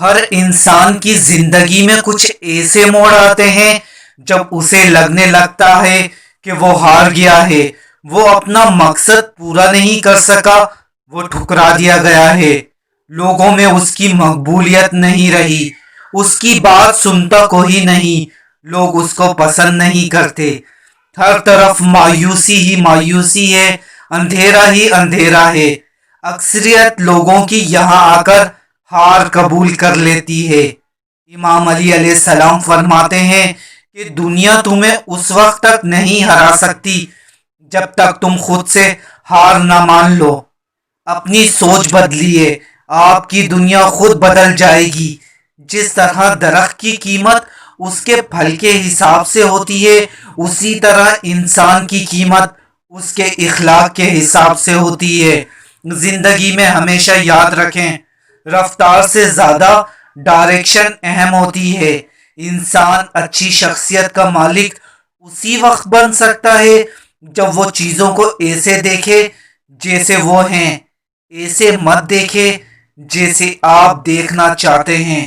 ہر انسان کی زندگی میں کچھ ایسے موڑ آتے ہیں جب اسے لگنے لگتا ہے کہ وہ ہار گیا ہے، وہ اپنا مقصد پورا نہیں کر سکا، وہ ٹھکرا دیا گیا ہے، لوگوں میں اس کی مقبولیت نہیں رہی، اس کی بات سنتا کوئی نہیں، لوگ اس کو پسند نہیں کرتے، ہر طرف مایوسی ہی مایوسی ہے، اندھیرا ہی اندھیرا ہے، اکثریت لوگوں کی یہاں آ کر ہار قبول کر لیتی ہے۔ امام علی علیہ السلام فرماتے ہیں کہ دنیا تمہیں اس وقت تک نہیں ہرا سکتی جب تک تم خود سے ہار نہ مان لو، اپنی سوچ بدلیے، آپ کی دنیا خود بدل جائے گی۔ جس طرح درخت کی قیمت اس کے پھل کے حساب سے ہوتی ہے، اسی طرح انسان کی قیمت اس کے اخلاق کے حساب سے ہوتی ہے۔ زندگی میں ہمیشہ یاد رکھیں، رفتار سے زیادہ ڈائریکشن اہم ہوتی ہے۔ انسان اچھی شخصیت کا مالک اسی وقت بن سکتا ہے جب وہ چیزوں کو ایسے دیکھے جیسے وہ ہیں، ایسے مت دیکھے جیسے آپ دیکھنا چاہتے ہیں۔